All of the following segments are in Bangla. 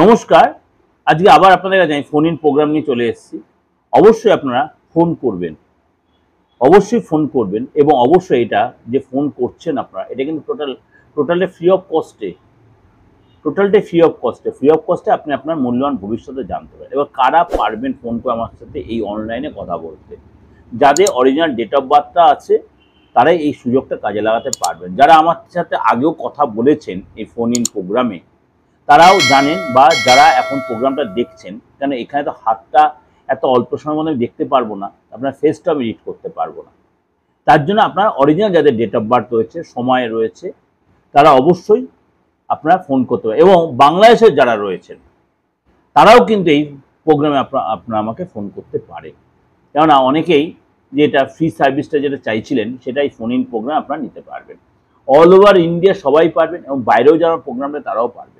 নমস্কার। আজকে আবার আপনাদের কাছে আমি ফোন ইন প্রোগ্রাম নিয়ে চলে এসেছি। অবশ্যই আপনারা ফোন করবেন, অবশ্যই ফোন করবেন এবং অবশ্যই এটা যে ফোন করছেন আপনারা, এটা কিন্তু টোটালি ফ্রি অফ কস্টে, ফ্রি অফ কস্টে আপনি আপনার মূল্যবান ভবিষ্যতে জানতে পারেন। এবার কারা পারবেন ফোন করে আমার সাথে এই অনলাইনে কথা বলতে? যাদের অরিজিনাল ডেট অফ বার্থটা আছে তারাই এই সুযোগটা কাজে লাগাতে পারবেন। যারা আমার সাথে আগেও কথা বলেছেন এই ফোন ইন প্রোগ্রামে তারাও জানেন, বা যারা এখন প্রোগ্রামটা দেখছেন, কেন এখানে তো হাতটা এত অল্প সময়ের মধ্যে দেখতে পারবো না, আপনার ফেসটা আমি রিড করতে পারবো না। তার জন্য আপনার অরিজিনাল যাদের ডেট অফ বার্থ রয়েছে, সময় রয়েছে, তারা অবশ্যই আপনারা ফোন করতে পারেন। এবং বাংলাদেশের যারা রয়েছেন তারাও কিন্তু এই প্রোগ্রামে আপনারা আমাকে ফোন করতে পারে, কেননা অনেকেই যেটা ফ্রি সার্ভিসটা যেটা চাইছিলেন সেটাই ফোন ইন প্রোগ্রাম আপনারা নিতে পারবেন। অল ওভার ইন্ডিয়া সবাই পারবেন এবং বাইরেও যারা প্রোগ্রামটা তারাও পারবেন।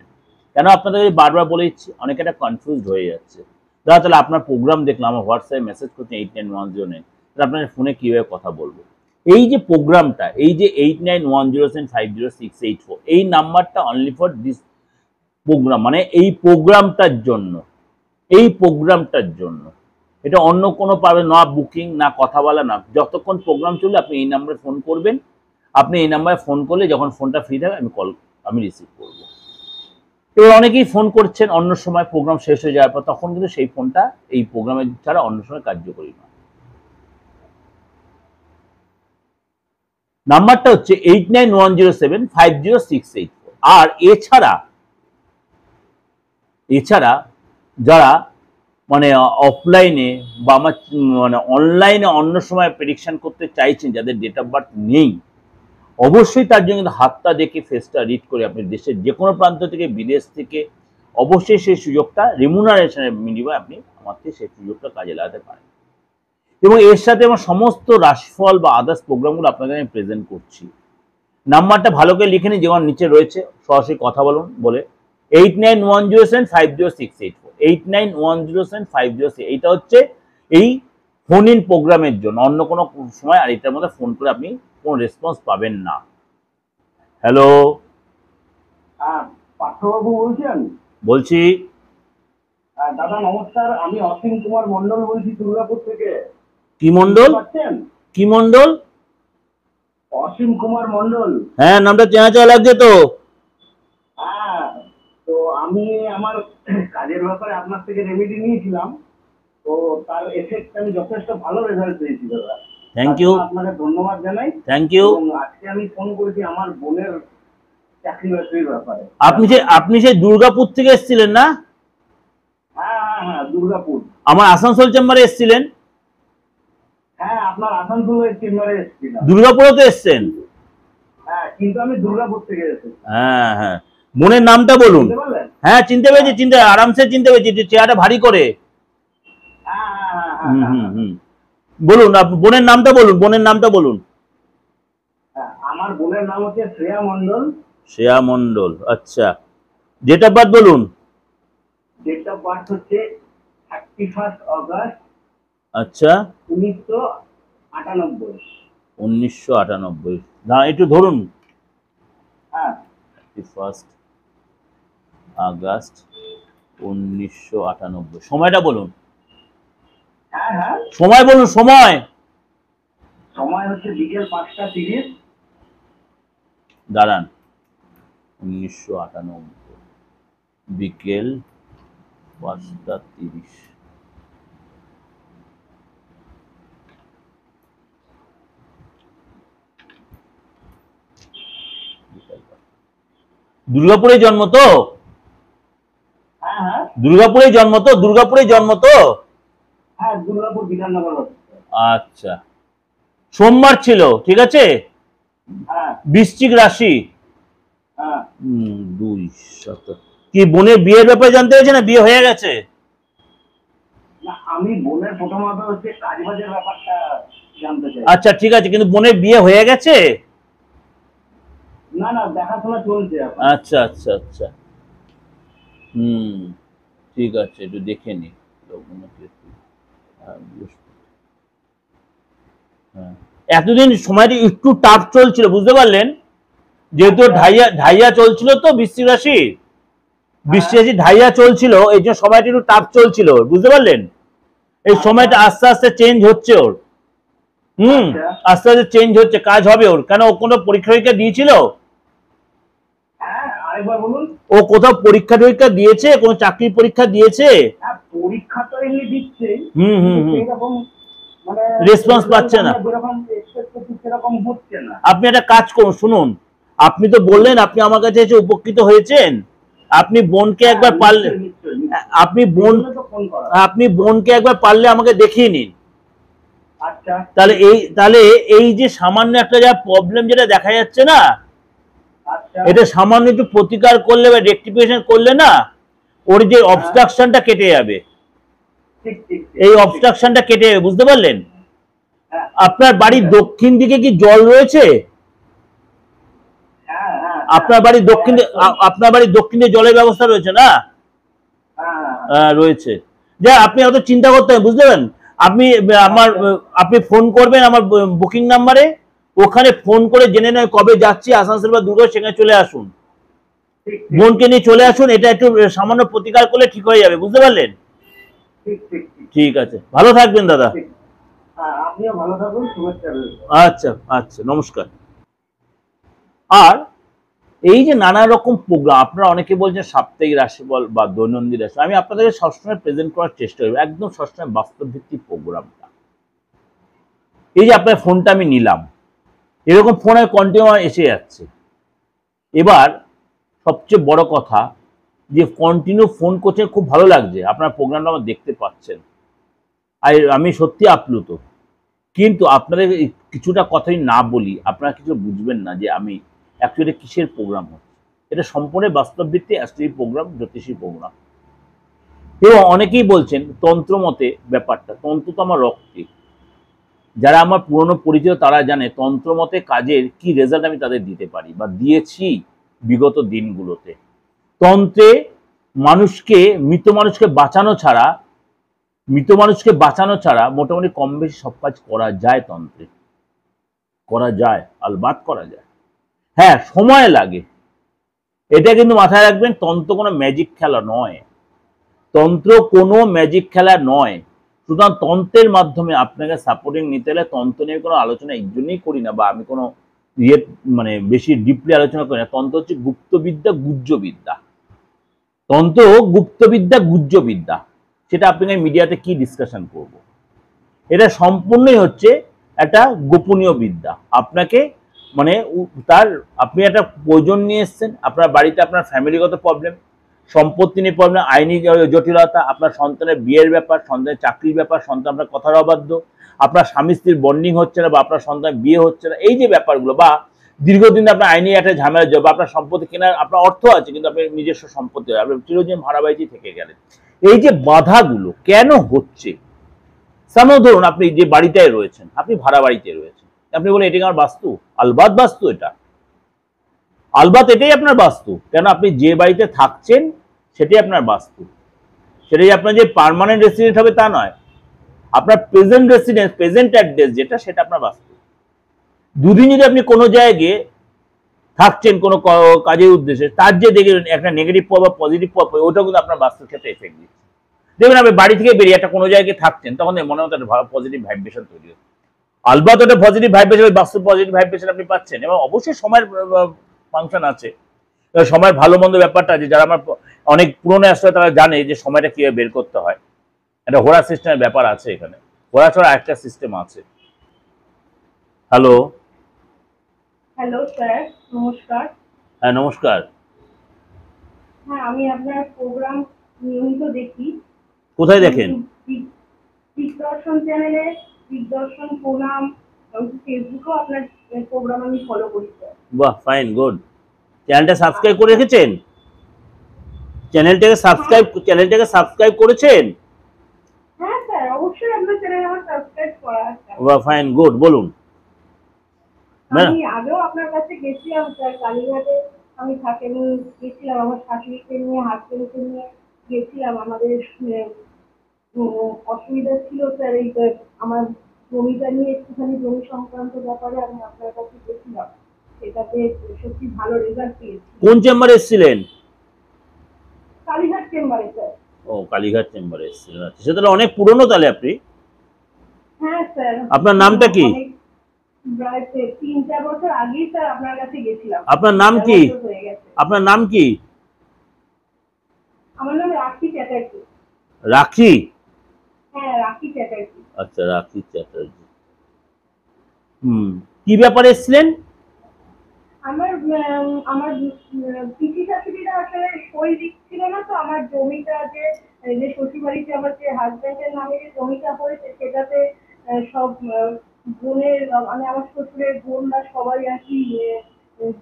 কেন আপনাদের বারবার বলে দিচ্ছি, অনেকে একটা কনফিউজড হয়ে যাচ্ছে। দাদা তাহলে আপনার প্রোগ্রাম দেখলাম, আমার হোয়াটসঅ্যাপে মেসেজ করছেন 8910, তাহলে আপনার ফোনে কীভাবে কথা বলবো? এই যে প্রোগ্রামটা, এই যে 8910750684, এই নাম্বারটা অনলি ফর দিস প্রোগ্রাম, মানে এই প্রোগ্রামটার জন্য, এটা অন্য কোনো পাবে না, বুকিং না, কথা বলা না। যতক্ষণ প্রোগ্রাম চলবে আপনি এই নাম্বারে ফোন করবেন। আপনি এই নাম্বারে ফোন করলে যখন ফোনটা ফ্রি থাকবে আমি রিসিভ করবো। এবার অনেকেই ফোন করছেন অন্য সময়, প্রোগ্রাম শেষ হয়ে যাওয়ার পর, তখন কিন্তু সেই ফোনটা এই প্রোগ্রামে ছাড়া অন্য সময় কার্যকরী নয়। নাম্বারটা হচ্ছে 8910750684। আর এছাড়া যারা মানে অফলাইনে বা আমার মানে অনলাইনে অন্য সময় প্রেডিকশন করতে চাইছেন, যাদের ডেট অফ বার্থ নেই, অবশ্যই তার জন্য কিন্তু হাতটা দেখে ফেসটা রিড করে আপনি দেশের যে কোনো প্রান্ত থেকে, বিদেশ থেকে, অবশ্যই সেই সুযোগটা রেমুনারেশনের বিনিময়ে আপনি আমাকে সেই সুযোগটা কাজে লাগাতে পারেন। এবং এর সাথে আমার সমস্ত রাশিফল বা আদার্স প্রোগ্রামগুলো আপনাদের আমি প্রেজেন্ট করছি। নাম্বারটা ভালো করে লিখে নিন, যেমন নিচে রয়েছে, সরাসরি কথা বলুন বলে 8910750684, 89107506। এইটা হচ্ছে এই ফোন ইন প্রোগ্রামের জন্য, অন্য কোনো সময় আর এটার মধ্যে ফোন করে আপনি কোনো রেসপন্স পাবেন না। হ্যালো, পার্থবাবু বলছেন? বলছি। দাদা নমস্কার, আমি অসীম কুমার মন্ডল বলছি দুর্গাপুর থেকে। কি মন্ডল? কি মন্ডল? অসীম কুমার মন্ডল। হ্যাঁ, নামটা চেনা চেনা লাগছে তো। হ্যাঁ, তো আমি আমার কাজের ব্যাপারে আপনার থেকে রেমেডি নিয়েছিলাম, তো তার এফেক্ট আমি যথেষ্ট ভালো রেজাল্ট পেয়েছি দাদা। থ্যাংক ইউ, আপনাকে ধন্যবাদ জানাই। Thank you. আজকে আমি ফোন করেছি আমার বোনের চাকরি বাকরির ব্যাপারে। আপনি সেই দুর্গাপুর থেকে এসেছিলেন না? হ্যাঁ, দুর্গাপুর। আমার আসানসোল চেম্বারে এসেছিলেন? হ্যাঁ, আপনার আসানসোলের চেম্বারে এসেছিলাম। দুর্গাপুরে তো এসেছেন? হ্যাঁ, কিন্তু আমি দুর্গাপুর থেকে এসেছি। হ্যাঁ, বোনের নামটা বলুন। হ্যাঁ, চিনতে পেরেছি, আরামসে চিনতে পেরেছি, চেহারাটা ভারী করে। বলুন, বোনের নামটা বলুন। আমার বোনের নাম হচ্ছে শ্রেয়া মন্ডল। শ্রেয়া মন্ডল, আচ্ছা। ডেট অফ বার্থ বলুন। ডেট অফ বার্থ হচ্ছে 31 অগস্ট, আচ্ছা, 1998। 1998। না, একটু ধরুন। হ্যাঁ, 31 আগস্ট 1998। সময়টা বলুন। হ্যাঁ, সময় বলুন। সময় হচ্ছে বিকেল 5টা 30। দাঁড়ান, 1998 বিকেল 5টা 30। দুর্গাপুরে জন্ম তো? হ্যাঁ, দুর্গাপুরে জন্ম তো? হ্যাঁ, দুর্গাপুর বিধাননগর। আচ্ছা, সোমবার ছিল, ঠিক আছে। হ্যাঁ, বৃশ্চিক রাশি। হ্যাঁ। 2-7। কি বোনের বিয়ের ব্যাপারে জানতে চাইছে না বিয়ে হয়ে গেছে? না, আমি বোনের প্রথমত হচ্ছে কাজবাজের ব্যাপারটা জানতে চাই। আচ্ছা, ঠিক আছে, কিন্তু বোনের বিয়ে হয়ে গেছে? না, দেখাশোনা চলছে। আচ্ছা। ঠিক আছে, একটু দেখে নি। এতদিন সময়টা একটু টাফ চলছিল, বুঝতে পারলেন? যেহেতু ঢাইয়া চলছিল তো বৃশ্চিক রাশি, বৃষ্টি ঢাইয়া চলছিল, এই জন্য সময়টা একটু টাফ চলছিল, বুঝতে পারলেন? এই সময়টা আস্তে আস্তে চেঞ্জ হচ্ছে ওর। আস্তে আস্তে চেঞ্জ হচ্ছে, কাজ হবে ওর। কেন, ও কোনো পরীক্ষা দিয়েছিল? ও কোথাও পরীক্ষা টরীক্ষা দিয়েছে? কোন চাকরির পরীক্ষা দিয়েছে? পরীক্ষা তো এমনি দিচ্ছে, রেসপন্স পাচ্ছে না। আপনি একটা কাজ করুন, শুনুন, আপনি তো বললেন আপনি আমার কাছে এসে উপকৃত হয়েছেন। আপনি বোনকে একবার পারলে, আপনি বোনকে একবার পারলে আমাকে দেখিয়ে নিন। তাহলে এই যে সামান্য একটা যা প্রবলেম যেটা দেখা যাচ্ছে না, এটা সামান্য একটু প্রতিকার করলে বা রেকটিফিকেশন করলে না, ওর যে অবস্ট্রাকশনটা কেটে যাবে। এই অবস্ট্রাকশনটা কেটে যাবে, বুঝতে পারলেন? আপনার বাড়ির দক্ষিণ দিকে কি জল রয়েছে? আপনার বাড়ির দক্ষিণে জলের ব্যবস্থা রয়েছে না? রয়েছে। যা, আপনি অত চিন্তা করতে হবে, বুঝতে পারেন? আপনি ফোন করবেন আমার বুকিং নাম্বারে, ওখানে ফোন করে জেনে নেয় কবে যাচ্ছি আসানসোল বা দুর্গা, সেখানে চলে আসুন, বোনকে নিয়ে চলে আসুন। এটা একটু সামান্য প্রতিকার করলে ঠিক হয়ে যাবে, বুঝতে পারলেন? ঠিক আছে, ভালো থাকবেন দাদা। আচ্ছা আচ্ছা, নমস্কার। আর এই যে নানা রকম প্রোগ্রাম, আপনারা অনেকে বলছেন সাপ্তাহিক রাশিফল বা দৈনন্দিন রাশি, আমি আপনাদেরকে সবসময় প্রেজেন্ট করার চেষ্টা করি একদম সবসময় বাস্তব ভিত্তিক প্রোগ্রামটা। এই যে আপনার ফোনটা আমি নিলাম, এরকম ফোনে কন্টিনিউ এসে যাচ্ছে। এবার সবচেয়ে বড় কথা, যে কন্টিনিউ ফোন করছে, খুব ভালো লাগছে, আপনার প্রোগ্রামটা আমার দেখতে পাচ্ছেন, আর আমি সত্যি আপ্লুত। কিন্তু আপনাদের কিছুটা কথাই না বলি, আপনারা কিছু বুঝবেন না যে আমি অ্যাকচুয়ালি কিসের প্রোগ্রাম হচ্ছে। এটা সম্পূর্ণ বাস্তব ভিত্তিক অ্যাস্ট্রোলজি প্রোগ্রাম, জ্যোতিষী প্রোগ্রাম। এবং অনেকেই বলছেন তন্ত্র মতে ব্যাপারটা, তন্ত্র তো আমার রক্তে, যারা আমার পুরনো পরিচিত তারা জানে তন্ত্র মতে কাজের কি রেজাল্ট আমি তাদের দিতে পারি বা দিয়েছি বিগত দিনগুলোতে। তন্ত্রে মৃত মানুষকে বাঁচানো ছাড়া মোটামুটি কম বেশি সব কাজ করা যায়। তন্ত্রে করা যায়, আলবাত করা যায়। হ্যাঁ, সময় লাগে, এটা কিন্তু মাথায় রাখবেন। তন্ত্র কোনো ম্যাজিক খেলা নয়, সুতরাং তন্ত্রের মাধ্যমে আপনাকে সাপোর্টিং নিতে হলে, তন্ত্র নিয়ে কোনো আলোচনা এই জন্যই করি না, বা আমি কোনো বেশি ডিপলি আলোচনা করি না। তন্ত্র হচ্ছে গুপ্তবিদ্যা, গুহ্যবিদ্যা। তন্ত্র গুপ্তবিদ্যা, গুহ্যবিদ্যা, সেটা আপনাকে মিডিয়াতে কি ডিসকাশন করব। এটা সম্পূর্ণই হচ্ছে একটা গোপনীয় বিদ্যা। আপনাকে আপনি একটা প্রয়োজন নিয়ে এসছেন, আপনার বাড়িতে আপনার ফ্যামিলিগত প্রবলেম, সম্পত্তি নিয়ে প্রবলেম, আইনি জটিলতা, আপনার সন্তানের বিয়ের ব্যাপার, সন্তানের চাকরির ব্যাপার, সন্তান আপনার কথার অবাধ্য, আপনার স্বামী স্ত্রীর বন্ডিং হচ্ছে না, বা আপনার সন্তানের বিয়ে হচ্ছে না, এই যে ব্যাপারগুলো, বা দীর্ঘদিন আপনার আইনি একটা ঝামেলা, বা আপনার সম্পত্তি কেনার, আপনার অর্থ আছে কিন্তু আপনার নিজস্ব সম্পত্তি, আপনি চিরদিন ভাড়া বাড়িতেই থেকে গেলেন। এই যে বাধাগুলো কেন হচ্ছে? ধরুন আপনি যে বাড়িটায় রয়েছেন, আপনি ভাড়া বাড়িতে রয়েছেন, আপনি বলেন এটাকে আমার বাস্তু, আলবাত বাস্তু, এটাই আপনার বাস্তু। কেন, আপনি যে বাড়িতে থাকছেন সেটাই আপনার বাস্তু, সেটাই আপনার যে পার্মানেন্ট রেসিডেন্ট হবে তা নয়। আপনার প্রেজেন্ট রেসিডেন্স, প্রেজেন্ট অ্যাড্রেস যেটা, সেটা আপনার বাস্তু। দুদিন যদি আপনি কোনো জায়গায় থাকছেন কোনো কাজের উদ্দেশ্যে, তার যে দেখবেন একটা নেগেটিভ প্রভাব পজিটিভ প্রভাব, ওটা কিন্তু আপনার বাস্তুর ক্ষেত্রে এফেক্ট দিচ্ছে। দেখবেন আপনি বাড়ি থেকে বেরিয়ে একটা কোনো জায়গায় থাকছেন, তখন মনে হতো একটা পজিটিভ ভাইব্রেশন তৈরি হচ্ছে। আলবাত ওটা পজিটিভ ভাইব্রেশন, বাস্তু পজিটিভ ভাইব্রেশন আপনি পাচ্ছেন। এবং অবশ্যই সময়ের ফাংশন আছে, সময়ের ভালো মন্দ ব্যাপারটা আছে। যারা আমার অনেক পুরনো আসলে তারা জানে যে সময়টা কিভাবে বের করতে হয়। একটা হোরা সিস্টেমের ব্যাপার আছে এখানে, হোরা ছাড়া একটা সিস্টেম আছে। হ্যালো স্যার, নমস্কার। হ্যাঁ নমস্কার। হ্যাঁ, আমি আপনার প্রোগ্রাম নিয়মিত দেখি। কোথায় দেখেন? দিগদর্শন চ্যানেলে, দিগদর্শন প্রোগ্রাম, ফেসবুকেও আপনার প্রোগ্রাম আমি ফলো করি স্যার। বাহ, ফাইন, গুড। চ্যানেলটা সাবস্ক্রাইব করে রেখেছেন? চ্যানেলটাকে সাবস্ক্রাইব করেছেন? হ্যাঁ স্যার, অবশ্যই আপনার চ্যানেল আমার সাবস্ক্রাইব করা আছে। বাহ, ফাইন, গুড, বলুন। আমি আগেও আপনার কাছে গেছিলাম স্যার, কালীঘাটে আমি গেছিলাম আমার শাশুড়িকে নিয়ে, হাজবেন্ডকে নিয়ে গেছিলাম। আমাদের অসুবিধা ছিল স্যার, এই আমার জমিটা নিয়ে একটুখানি, জমি সংক্রান্ত ব্যাপারে আমি আপনার কাছে গেছিলাম। সেটাতে সত্যি ভালো রেজাল্ট পেয়েছি। কোন চেম্বারে এসেছিলেন? কালীঘাট চেম্বারে স্যার। ও কালীঘাট চেম্বারে এসেছিলেন, আচ্ছা সে তাহলে অনেক পুরনো তাহলে আপনি। হ্যাঁ স্যার। আপনার নামটা কি? প্রায় 3-4 বছর আগেই স্যার আপনার কাছে গেছিলাম। আপনার নাম কি? হয়ে গেছে। আপনার নাম কি? আমার নাম রাখি চ্যাটার্জি। রাখি? হ্যাঁ রাখি চ্যাটার্জি। আচ্ছা রাখি চ্যাটার্জি। কি ব্যাপারে এসেছিলেন? আমার আমার পিসি শাশুড়িরা আসলে সই দিচ্ছিল না, তো আমার জমিটা যে শ্বশুরবাড়িতে আমার যে হাজবেন্ডের নামে যে জমিটা হয়েছে সেটাতে সব বোনের মানে আমার শ্বশুরের বোনরা সবাই আর কি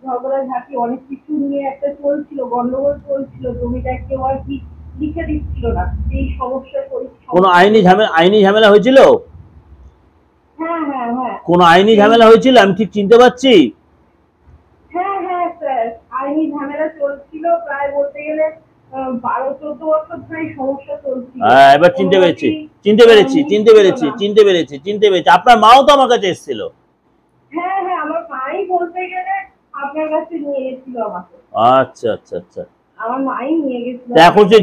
ঝগড়াঝাটি অনেক কিছু নিয়ে একটা চলছিল, গন্ডগোল চলছিল, জমিটা কেউ আর কি লিখে দিচ্ছিল না, এই সমস্যার কোনো আইনি ঝামেলা হয়েছিল? হ্যাঁ হ্যাঁ হ্যাঁ। কোনো আইনি ঝামেলা হয়েছিল? আমি ঠিক চিনতে পারছি। হ্যাঁ হ্যাঁ স্যার, আইনি ঝামেলা চলছিল প্রায় বলতে গেলে 12-14 বছর ধরে সমস্যা চলছিল। হ্যাঁ এবার চিনতে পেরেছি। আপনার মাও তো আমার কাছে এসেছিল। হ্যাঁ হ্যাঁ, আমার মাই বলতে গেলে আপনার কাছে নিয়ে গেছিল আমাকে। আচ্ছা আচ্ছা আচ্ছা। আমার মাই নিয়ে গেছিল। এখন সেই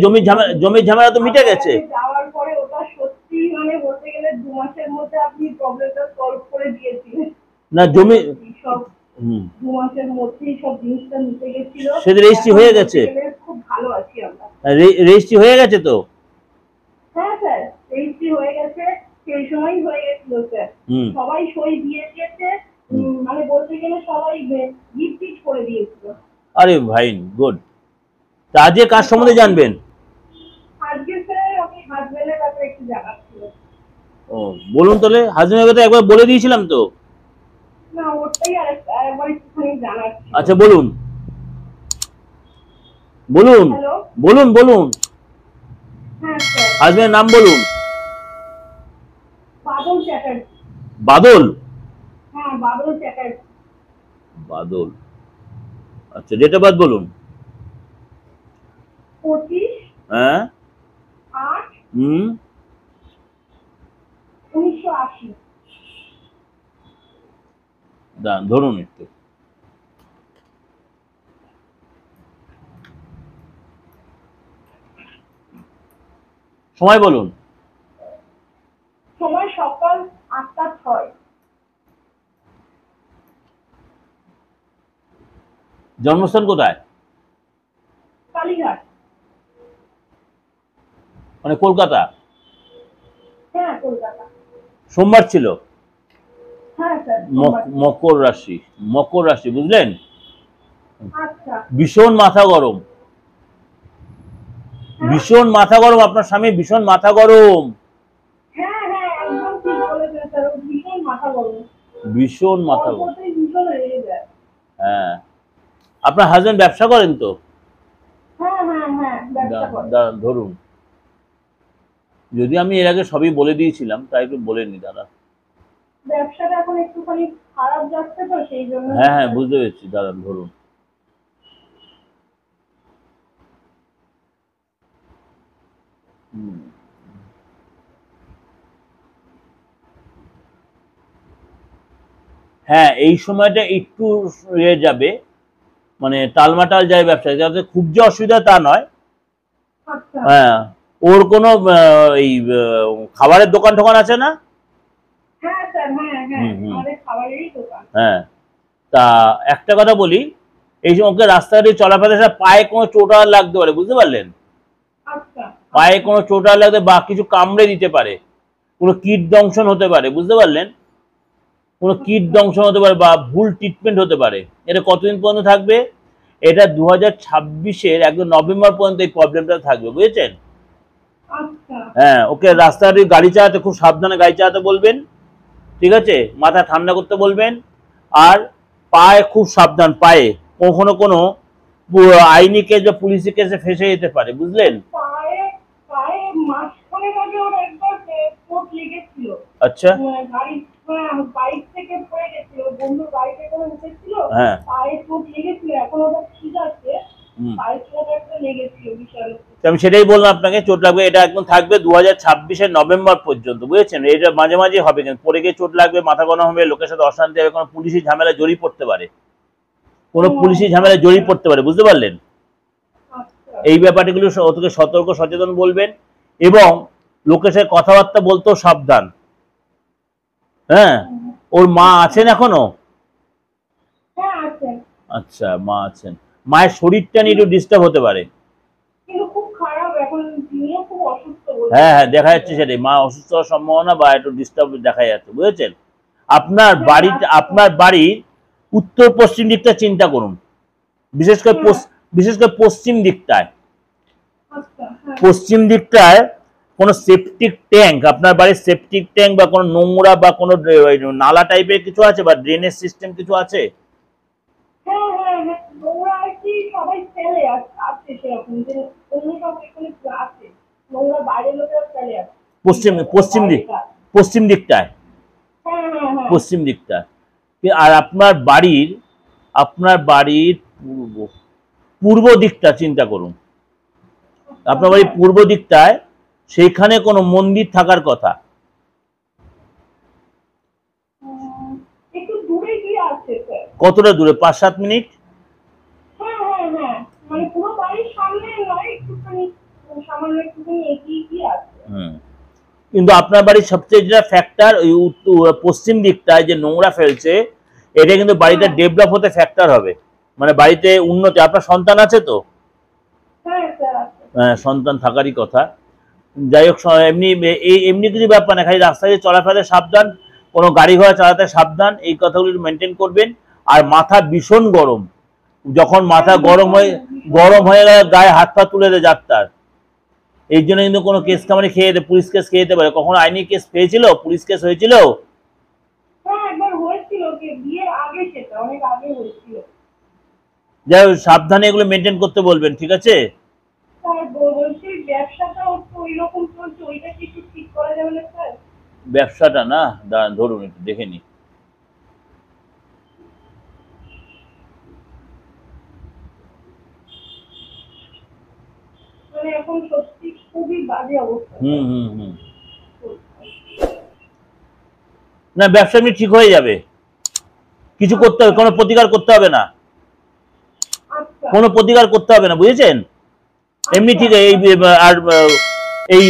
জমির ঝামেলা তো মিটে গেছে? যাওয়ার পরে ওটা সত্যি মানে বলতে গেলে 2 মাসের মধ্যে আপনি প্রবলেমটা সলভ করে দিয়েছিলেন। না জমি সব 2 মাসের মধ্যেই সব জিনিসটা মিটে গেছিল। সেটা রেজিস্ট্রি হয়ে গেছে? খুব ভালো আছি আমরা। রেজিস্ট্রি হয়ে গেছে তো? হ্যাঁ স্যার, রেজিস্ট্রি হয়ে গেছে, সেই সময়ই হয়ে গেছিল স্যার। সবাই সই দিয়ে দিয়েছে, মানে বলতে গেলে সবাই গিফট করে দিয়েছিল। আরে ভাই গুড। তা আজকে কার সম্বন্ধে জানবেন? আজকে স্যার আমি হাজবেন্ডের ব্যাপারে একটু জানার ছিল। ও বলুন তাহলে, হাজবেন্ডের কথা একবার বলে দিয়েছিলাম তো। না ওটাই আরেকবার একটুখানি জানার ছিল। আচ্ছা বলুন বলুন হ্যালো। বলুন বলুন। হ্যাঁ স্যার। হাজবেন্ডের নাম বলুন। বাদল চ্যাটার্জি। বাদল? হ্যাঁ বাদল চ্যাটার্জি। বাদল, আচ্ছা ডেট অফ বার্থ বলুন। 25 হ্যাঁ 8 1980। দাঁড়ান ধরুন একটু। সময় বলুন। সময় সকাল 8টা 6। জন্মস্থান কোথায়? কালীঘাট। মানে কলকাতা? হ্যাঁ কলকাতা। সোমবার ছিল? হ্যাঁ স্যার। মকর রাশি, মকর রাশি বুঝলেন? আচ্ছা। ভীষণ মাথা গরম, ভীষণ মাথা গরম, আপনার স্বামী ভীষণ মাথা গরম। হ্যাঁ হ্যাঁ একদম ঠিক বলেছেন স্যার, ভীষণ মাথা গরম। ভীষণ মাথা গরম। ভীষণ রেগে যায়। হ্যাঁ আপনার হাজবেন্ড ব্যবসা করেন তো? হ্যাঁ হ্যাঁ হ্যাঁ ব্যবসা করে। দাঁড়ান ধরুন, যদি আমি এর আগে সবই বলে দিয়েছিলাম তাই একটু বলে নি দাদা। ব্যবসাটা এখন একটুখানি খারাপ যাচ্ছে তো সেই জন্য। হ্যাঁ হ্যাঁ বুঝতে পেরেছি, দাঁড়ান ধরুন। হ্যাঁ এই সময়টা একটু ইয়ে যাবে, মানে টালমাটাল যায় ব্যবসা, যাতে খুব যে অসুবিধা তা নয়। আচ্ছা। হ্যাঁ ওর কোনো এই খাবারের দোকান টোকান আছে না? হ্যাঁ স্যার হ্যাঁ হ্যাঁ আমাদের খাবারেরই দোকান। হ্যাঁ তা একটা কথা বলি, এই সময় ওকে রাস্তাঘাটে চলাফেরা পায়ে কোনো চোট লাগতে পারে, বুঝতে পারলেন? আচ্ছা। পায়ে কোনো চোট লাগতে বা কিছু কামড়ে দিতে পারে, কোনো কীট দংশন হতে পারে, বুঝতে পারলেন? কোনো কীট দংশন হতে পারে বা ভুল ট্রিটমেন্ট হতে পারে। এটা কতদিন পর্যন্ত থাকবে? এটা 2026-এর একদম নভেম্বর পর্যন্ত এই প্রবলেমটা থাকবে, বুঝেছেন? আচ্ছা। হ্যাঁ ওকে রাস্তাঘাটে গাড়ি চালাতে খুব সাবধানে গাড়ি চালাতে বলবেন, ঠিক আছে? মাথা ঠান্ডা করতে বলবেন, আর পায়ে খুব সাবধান, পায়ে কখনো কোনো আইনি কেস বা পুলিশি কেসে ফেসে যেতে পারে, বুঝলেন? পায়ে পায়ে মাঝখানের আগে ওর একবার চোট লেগেছিল। আচ্ছা। গাড়ি বাইক থেকে পড়ে গেছিল, বন্ধুর গাড়িতে করে উঠেছিল, হ্যাঁ পায়ে চোট লেগেছিল, এখন ওটা ঠিক আছে। পায়ে চোট একটা লেগেছিল বিশাল। আমি সেটাই বললাম আপনাকে, চোট লাগবে, এটা একদম থাকবে 2026-এর নভেম্বর পর্যন্ত, বুঝেছেন? এটা মাঝে মাঝে হবে, কিন্তু পরে গিয়ে চোট লাগবে, মাথা গরম হবে, লোকের সাথে অশান্তি হবে, কোনো পুলিশি ঝামেলা জড়িয়ে পড়তে পারে, কোনো পুলিশি ঝামেলা জড়িয়ে পড়তে পারে, বুঝতে পারলেন? এই ব্যাপারগুলো ওকে সতর্ক সচেতন বলবেন, এবং লোকের সাথে কথাবার্তা বলতেও সাবধান। হ্যাঁ, ওর মা আছেন এখনো? হ্যাঁ আছেন। আচ্ছা, মা আছেন। মায়ের শরীরটা নিয়ে একটু ডিস্টার্ব হতে পারে। কিন্তু খুব খারাপ এখন, তিনিও খুব অসুস্থ বলছেন। হ্যাঁ হ্যাঁ, দেখা যাচ্ছে সেটাই, মা অসুস্থ হওয়ার সম্ভাবনা বা একটু ডিস্টার্ব দেখা যাচ্ছে, বুঝেছেন? আপনার বাড়ির উত্তর পশ্চিম দিকটা চিন্তা করুন, বিশেষ করে পশ্চিম দিকটায়। আচ্ছা, হ্যাঁ। পশ্চিম দিকটায় কোনো সেপটিক ট্যাঙ্ক, আপনার বাড়ির সেপটিক ট্যাঙ্ক বা কোনো নোংরা বা কোনো নালা টাইপের কিছু আছে, বা ড্রেনেজ সিস্টেম কিছু আছে? হ্যাঁ হ্যাঁ হ্যাঁ, নোংরা আর কি সবাই ফেলে আছে সেরকম, যে অন্য সব এখানে আছে নোংরা, বাইরের লোকেরা ফেলে আছে। পশ্চিম দিকটায়, হ্যাঁ হ্যাঁ হ্যাঁ। পশ্চিম দিকটায়। আর আপনার বাড়ির পূর্ব দিকটা চিন্তা করুন। আপনার বাড়ির পূর্ব দিকটায় সেইখানে কোনো মন্দির থাকার কথা। একটু দূরে গিয়ে আছে স্যার। কতটা দূরে? 5-7 মিনিট? হ্যাঁ হ্যাঁ হ্যাঁ, মানে পুরো বাড়ির সামনে নয়, একটুখানি সামান্য একটুখানি এগিয়ে গিয়ে আছে। কিন্তু আপনার বাড়ির সবচেয়ে যেটা ফ্যাক্টর, ওই পশ্চিম দিকটায় যে নোংরা ফেলছে, এটা কিন্তু বাড়িটা ডেভেলপ হতে ফ্যাক্টর হবে, মানে বাড়িতে উন্নতি। আপনার সন্তান আছে তো? হ্যাঁ স্যার আছে। হ্যাঁ, সন্তান থাকারই কথা। যাই হোক, এমনি কিছু ব্যাপার না, খালি রাস্তায় চলাফেরাতে সাবধান, কোনো গাড়ি ঘোড়া চালাতে সাবধান, এই কথাগুলো মেনটেন করবেন। আর মাথা ভীষণ গরম, যখন মাথা গরম হয়ে গেলে গায়ে হাত পা তুলে দেয় ডাক্তার। এই জন্য কিন্তু কোনো কেস কামারি খেয়ে পুলিশ কেস খেয়ে যেতে পারে। কখনো আইনি কেস পেয়েছিল, পুলিশ কেস হয়েছিল? হ্যাঁ একবার হয়েছিল, বিয়ের আগে, সেটা অনেক আগে হয়েছিল। যাই হোক, সাবধানে এগুলো মেনটেন করতে বলবেন, ঠিক আছে? স্যার বলছি ব্যবসাটা তো ওইরকম চলছে, ওইটা কি একটু ঠিক করা যাবে না স্যার? ব্যবসাটা না, দাঁড়ান ধরুন একটু দেখে নি। মানে এখন সত্যি খুবই বাজে অবস্থা। না, ব্যবসা এমনি ঠিক হয়ে যাবে, কিছু করতে হবে, কোনো প্রতিকার করতে হবে না, আচ্ছা কোনো প্রতিকার করতে হবে না, বুঝেছেন? এমনি ঠিক। আর এই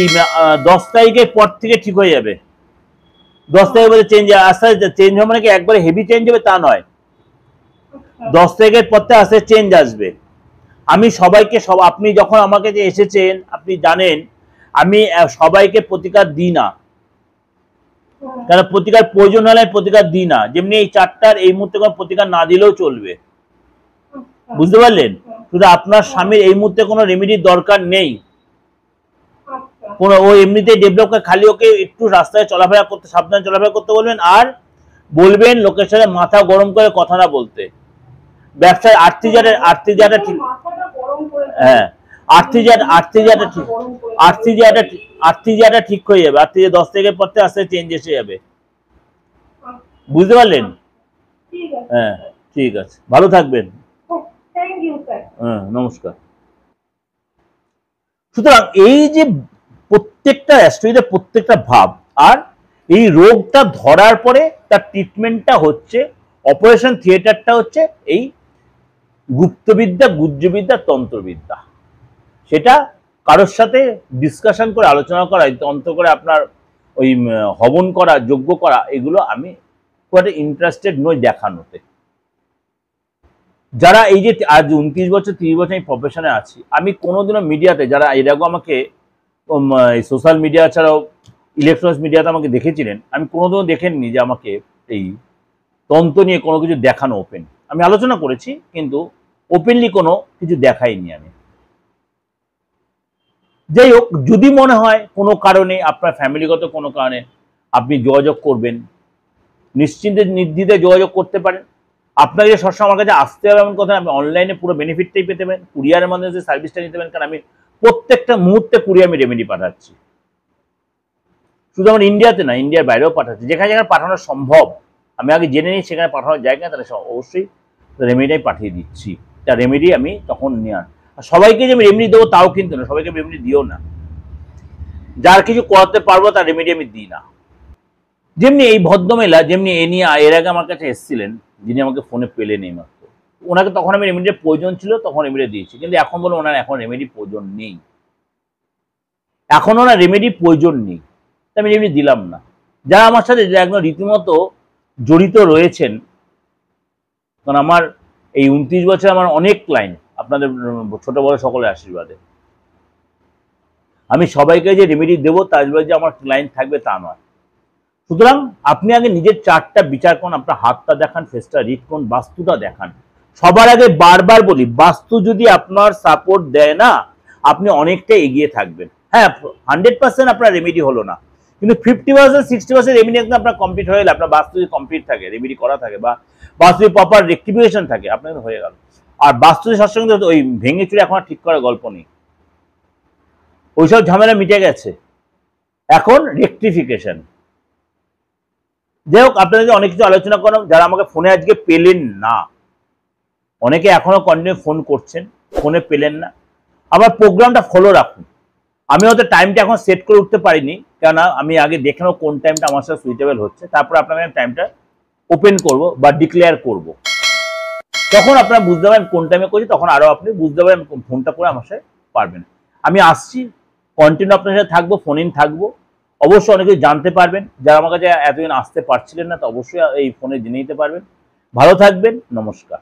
10 তারিখের পর থেকে ঠিক হয়ে যাবে। 10 তারিখের মধ্যে চেঞ্জ, আস্তে আস্তে চেঞ্জ হবে, মানে কি একবারে হেভি চেঞ্জ হবে তা নয়। 10 তারিখের পর থেকে আস্তে চেঞ্জ আসবে। আমি সবাইকে, আপনি যখন আমাকে যে এসেছেন, আপনি জানেন আমি সবাইকে প্রতিকার দিই না, কারণ প্রতিকার প্রয়োজন হলে প্রতিকার দিই না। যেমনি এই 4টার এই মুহূর্তে কোনো প্রতিকার না দিলেও চলবে, বুঝতে পারলেন? শুধু আপনার স্বামীর এই মুহূর্তে কোনো রেমেডির দরকার নেই, কোনো ও এমনিতেই ডেভেলপ করে, খালি ওকে একটু রাস্তায় চলাফেরা করতে, সাবধানে চলাফেরা করতে বলবেন। আর বলবেন লোকের সাথে মাথা গরম করে কথা না বলতে। ব্যবসায় আর্থিক জায়গাটা ঠিক, হ্যাঁ আর্থিক জায়গাটা ঠিক হয়ে যাবে। আর্থিক 10 তারিখের পর থেকে আস্তে চেঞ্জ এসে যাবে, বুঝতে পারলেন? হ্যাঁ ঠিক আছে, ভালো থাকবেন। হ্যাঁ, নমস্কার। সুতরাং এই যে প্রত্যেকটা অ্যাস্ট্রোলজিতে প্রত্যেকটা ভাব, আর এই রোগটা ধরার পরে তার ট্রিটমেন্টটা হচ্ছে, অপারেশন থিয়েটারটা হচ্ছে এই গুপ্তবিদ্যা, গুজ্জবিদ্যা, তন্ত্রবিদ্যা। সেটা কারোর সাথে ডিসকাশন করে, আলোচনা করা, তন্ত্র করে আপনার ওই হবন করা, যজ্ঞ করা, এগুলো আমি খুব একটা ইন্টারেস্টেড নই দেখানোতে। যারা এই যে আজ 29 বছর 30 বছর আমি প্রফেশনে আছি, আমি কোনোদিনও মিডিয়াতে, যারা এর আগে আমাকে সোশ্যাল মিডিয়া ছাড়াও ইলেকট্রনিক্স মিডিয়াতে আমাকে দেখেছিলেন, আমি কোনোদিনও দেখেননি যে আমাকে এই তন্ত্র নিয়ে কোনো কিছু দেখানো ওপেন। আমি আলোচনা করেছি, কিন্তু ওপেনলি কোনো কিছু দেখাইনি আমি। যাই হোক, যদি মনে হয় কোনো কারণে, আপনার ফ্যামিলিগত কোনো কারণে আপনি যোগাযোগ করবেন, নিশ্চিন্তে নির্দ্বিধায় যোগাযোগ করতে পারেন। আপনাকে যে সবসময় আমার কাছে আসতে হবে এমন কথা না, আপনি অনলাইনে পুরো বেনিফিটটাই পেতে পারেন, কুরিয়ারের মাধ্যমে যে সার্ভিসটা নিতে পারেন, কারণ আমি প্রত্যেকটা মুহূর্তে কুরিয়ার আমি রেমেডি পাঠাচ্ছি। শুধু আমার ইন্ডিয়াতে না, ইন্ডিয়ার বাইরেও পাঠাচ্ছি, যেখানে যেখানে পাঠানো সম্ভব আমি আগে জেনে নিই, সেখানে পাঠানোর জায়গা তাহলে অবশ্যই রেমেডিটাই পাঠিয়ে দিচ্ছি। তা রেমেডি আমি তখন নিয়ে আর সবাইকে যে আমি রেমেডি দেবো তাও কিন্তু না, সবাইকে রেমেডি দিও না, যার কিছু করাতে পারবো তার রেমেডি আমি দিই না। যেমনি এই ভদ্রমহিলা, যেমনি এ নিয়ে এর আগে আমার কাছে এসেছিলেন, যিনি আমাকে ফোনে পেলেন এইমাত্র, ওনাকে তখন আমি রেমেডির প্রয়োজন ছিল, তখন রেমেডি দিয়েছি, কিন্তু এখন বলে ওনার এখন রেমেডি প্রয়োজন নেই, এখন ওনার রেমেডি প্রয়োজন নেই, তাই আমি রেমেডি দিলাম না। যারা আমার সাথে একদম রীতিমতো জড়িত রয়েছেন, কারণ আমার এই 29 বছর আমার অনেক ক্লায়েন্ট, আপনাদের ছোট বড় সকলের আশীর্বাদে, আমি সবাইকে যে রেমেডি দেবো তার যে আমার ক্লায়েন্ট থাকবে তা নয়। সুতরাং আপনি আগে নিজের চার্টটা বিচার করুন, আপনার হাতটা দেখান, ফেসটা রিড করুন, বাস্তুটা দেখান। সবার আগে বারবার বলি, বাস্তু যদি আপনার সাপোর্ট দেয় না, আপনি অনেকটা এগিয়ে থাকবেন। হ্যাঁ, 100% আপনার রেমেডি হলো না, কিন্তু 50% 60% রেমেডি একদম আপনার কমপ্লিট হয়ে গেলে, আপনার বাস্তু যদি কমপ্লিট থাকে, রেমেডি করা থাকে, বা বাস্তু প্রপার রেক্টিফিকেশন থাকে, আপনার হয়ে গেল। আর বাস্তু সৎসঙ্গে ওই ভেঙে চুরে এখন ঠিক করার গল্প নেই, ওইসব ঝামেলা মিটে গেছে, এখন রেক্টিফিকেশন। যাই হোক, আপনাদের অনেক কিছু আলোচনা করলাম। যারা আমাকে ফোনে আজকে পেলেন না, অনেকে এখনো কন্টিনিউ ফোন করছেন, ফোনে পেলেন না, আমার প্রোগ্রামটা ফলো রাখুন। আমি হয়তো টাইমটা এখন সেট করে উঠতে পারিনি, কেননা আমি আগে দেখে নেবো কোন টাইমটা আমার সাথে সুইটেবল হচ্ছে, তারপর আপনাকে টাইমটা ওপেন করব বা ডিক্লেয়ার করব। তখন আপনারা বুঝতে পারবেন কোন টাইমে করছি, তখন আরও আপনি বুঝতে পারবেন ফোনটা করে আমার সাথে পারবেন। আমি আসছি, কন্টিনিউ আপনার সাথে থাকবো, ফোন ইন থাকবো, অবশ্যই অনেকে জানতে পারবেন। যারা আমার কাছে এতদিন আসতে পারছিলেন না, তো অবশ্যই এই ফোনে জেনে নিতে পারবেন। ভালো থাকবেন, নমস্কার।